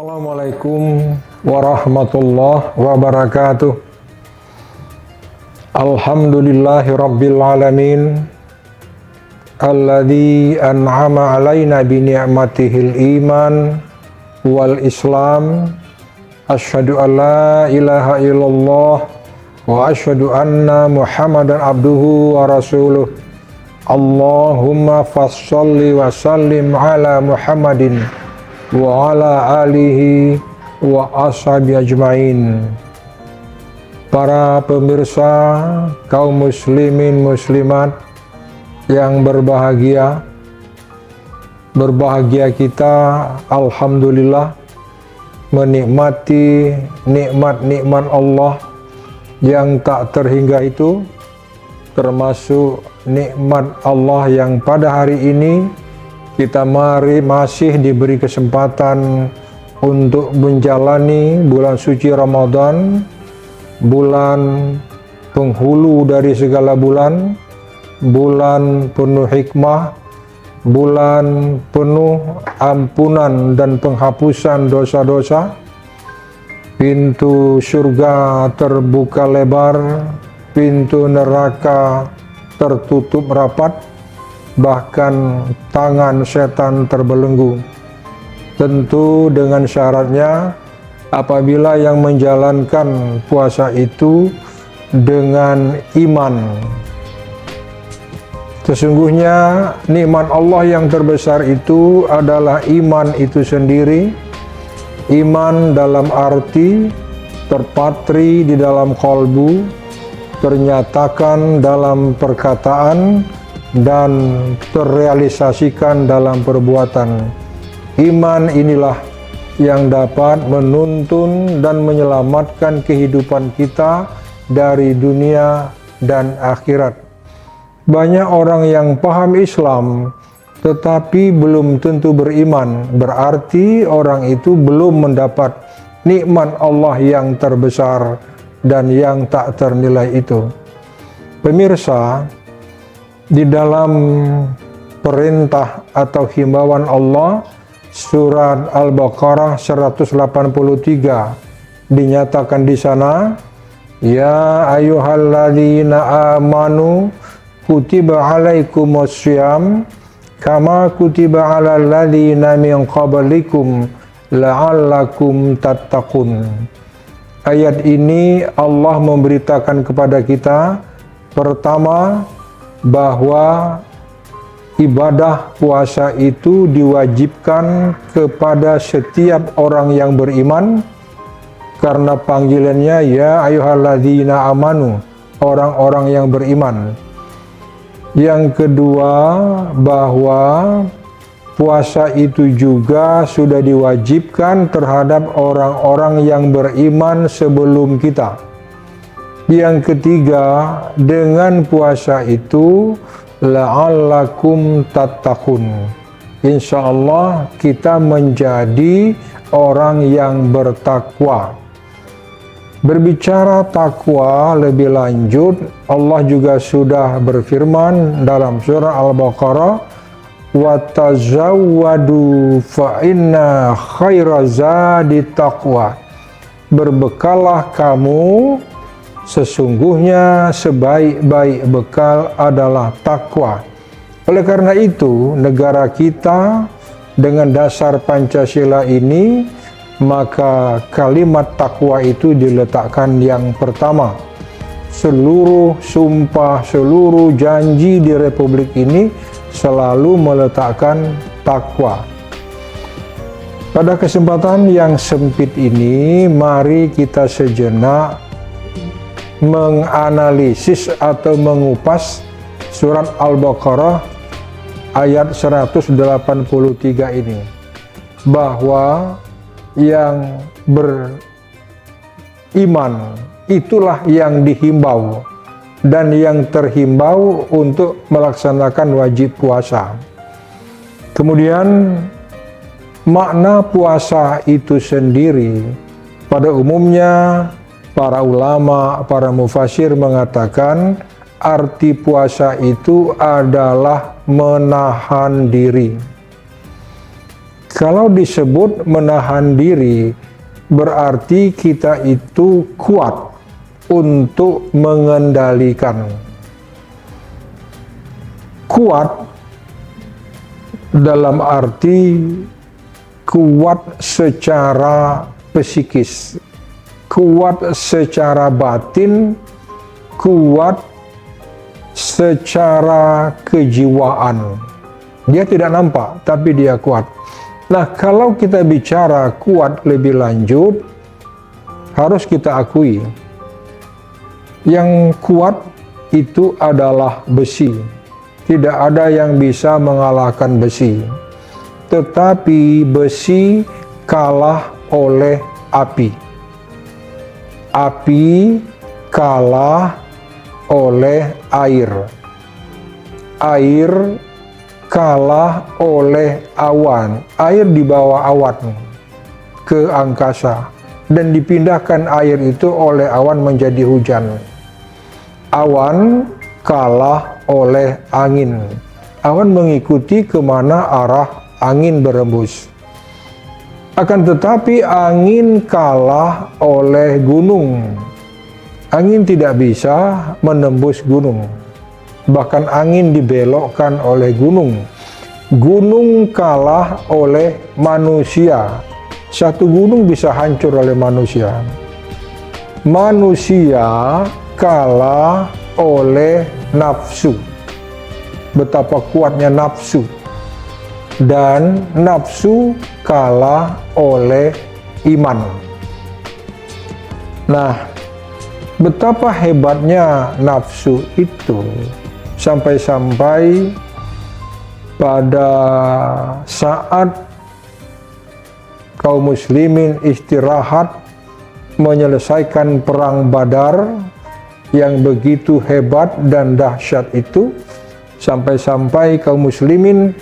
Assalamualaikum warahmatullahi wabarakatuh. Alhamdulillahi rabbil alamin, alladzi an'ama alaina bi ni'matihil iman wal islam. Asyhadu an la ilaha illallah wa asyhadu anna Muhammadan abduhu wa rasuluh. Allahumma fasholli wa sallim ala Muhammadin wa ala alihi wa ashabi ajmain. Para pemirsa kaum muslimin muslimat yang berbahagia kita alhamdulillah menikmati nikmat-nikmat Allah yang tak terhingga itu, termasuk nikmat Allah yang pada hari ini kita masih diberi kesempatan untuk menjalani bulan suci Ramadan, bulan penghulu dari segala bulan, bulan penuh hikmah, bulan penuh ampunan dan penghapusan dosa-dosa. Pintu surga terbuka lebar, pintu neraka tertutup rapat, bahkan tangan setan terbelenggu. Tentu dengan syaratnya apabila yang menjalankan puasa itu dengan iman. Sesungguhnya nikmat Allah yang terbesar itu adalah iman itu sendiri. Iman dalam arti terpatri di dalam kolbu, ternyatakan dalam perkataan, dan terrealisasikan dalam perbuatan. Iman inilah yang dapat menuntun dan menyelamatkan kehidupan kita dari dunia dan akhirat. Banyak orang yang paham Islam tetapi belum tentu beriman, berarti orang itu belum mendapat nikmat Allah yang terbesar dan yang tak ternilai itu. Pemirsa, di dalam perintah atau himbauan Allah surat Al-Baqarah 183 dinyatakan di sana, ya ayyuhalladzina amanu kutiba alaikumussyam kama kutiba alal ladzina min qablikum la'allakum tattaqun. Ayat ini Allah memberitakan kepada kita, pertama, bahwa ibadah puasa itu diwajibkan kepada setiap orang yang beriman, karena panggilannya ya ayyuhalladzina amanu, orang-orang yang beriman. Yang kedua, bahwa puasa itu juga sudah diwajibkan terhadap orang-orang yang beriman sebelum kita. Yang ketiga, dengan puasa itu la'allakum tattaqun, insya Allah kita menjadi orang yang bertakwa. Berbicara takwa lebih lanjut, Allah juga sudah berfirman dalam surah Al-Baqarah, wa tazawwadu fa inna khaira zadi taqwa. Berbekallah kamu, sesungguhnya sebaik-baik bekal adalah takwa. Oleh karena itu, negara kita dengan dasar Pancasila ini, maka kalimat takwa itu diletakkan yang pertama. Seluruh sumpah, seluruh janji di Republik ini selalu meletakkan takwa. Pada kesempatan yang sempit ini, mari kita sejenak menganalisis atau mengupas surat Al-Baqarah ayat 183 ini, bahwa yang beriman itulah yang dihimbau dan yang terhimbau untuk melaksanakan wajib puasa. Kemudian makna puasa itu sendiri, pada umumnya para ulama, para mufassir mengatakan arti puasa itu adalah menahan diri. Kalau disebut menahan diri, berarti kita itu kuat untuk mengendalikan. Kuat dalam arti kuat secara psikis, kuat secara batin, kuat secara kejiwaan. Dia tidak nampak, tapi dia kuat. Nah, kalau kita bicara kuat lebih lanjut, harus kita akui, yang kuat itu adalah besi. Tidak ada yang bisa mengalahkan besi. Tetapi besi kalah oleh api. Api kalah oleh air. Air kalah oleh awan. Air dibawa awan ke angkasa dan dipindahkan air itu oleh awan menjadi hujan. Awan kalah oleh angin. Awan mengikuti kemana arah angin berembus. Akan tetapi angin kalah oleh gunung. Angin tidak bisa menembus gunung. Bahkan angin dibelokkan oleh gunung. Gunung kalah oleh manusia. Satu gunung bisa hancur oleh manusia. Manusia kalah oleh nafsu. Betapa kuatnya nafsu. Dan nafsu kalah oleh iman. Nah, betapa hebatnya nafsu itu. Sampai-sampai pada saat kaum muslimin istirahat menyelesaikan perang Badar yang begitu hebat dan dahsyat itu, sampai-sampai kaum muslimin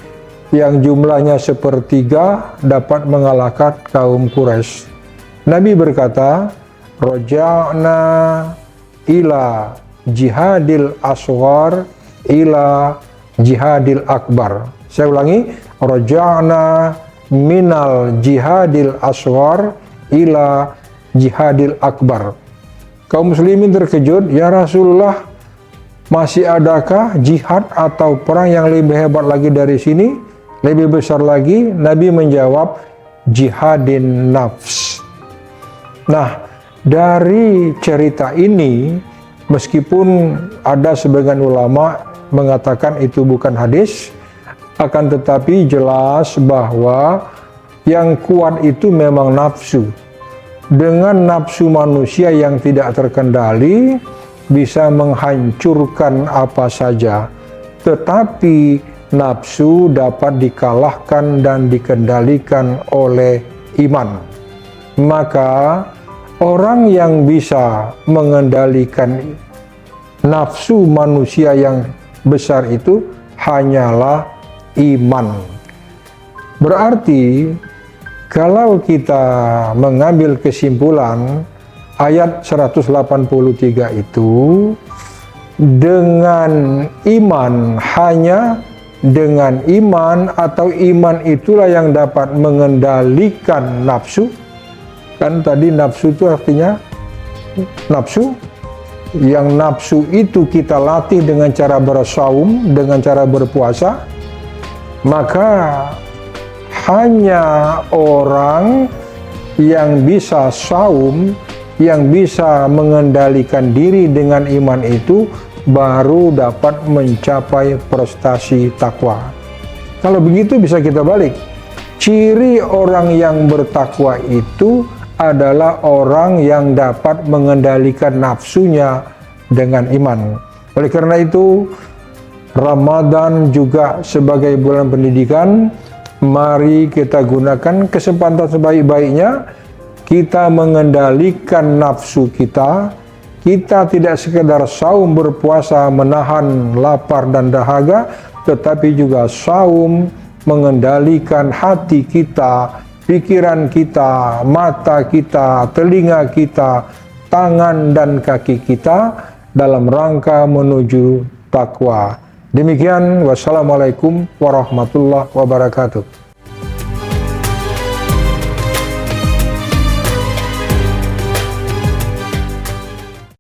yang jumlahnya sepertiga dapat mengalahkan kaum Quraisy. Nabi berkata, "Raja'na ila jihadil asghar ila jihadil akbar." Saya ulangi, raja'na minal jihadil asghar ila jihadil akbar. Kaum muslimin terkejut, "Ya Rasulullah, masih adakah jihad atau perang yang lebih hebat lagi dari sini, lebih besar lagi?" Nabi menjawab, "Jihadin nafs." Nah, dari cerita ini, meskipun ada sebagian ulama mengatakan itu bukan hadis, akan tetapi jelas bahwa yang kuat itu memang nafsu. Dengan nafsu manusia yang tidak terkendali, bisa menghancurkan apa saja. Tetapi nafsu dapat dikalahkan dan dikendalikan oleh iman. Maka orang yang bisa mengendalikan nafsu manusia yang besar itu hanyalah iman. Berarti kalau kita mengambil kesimpulan ayat 183 itu, dengan iman, hanya dengan iman atau iman itulah yang dapat mengendalikan nafsu. Kan tadi nafsu itu artinya nafsu. Yang nafsu itu kita latih dengan cara bersaum, dengan cara berpuasa. Maka hanya orang yang bisa saum, yang bisa mengendalikan diri dengan iman itu, baru dapat mencapai prestasi takwa. Kalau begitu bisa kita balik. Ciri orang yang bertakwa itu adalah orang yang dapat mengendalikan nafsunya dengan iman. Oleh karena itu, Ramadan juga sebagai bulan pendidikan, mari kita gunakan kesempatan sebaik-baiknya, kita mengendalikan nafsu kita. Kita tidak sekedar saum berpuasa menahan lapar dan dahaga, tetapi juga saum mengendalikan hati kita, pikiran kita, mata kita, telinga kita, tangan dan kaki kita dalam rangka menuju takwa. Demikian, wassalamualaikum warahmatullahi wabarakatuh.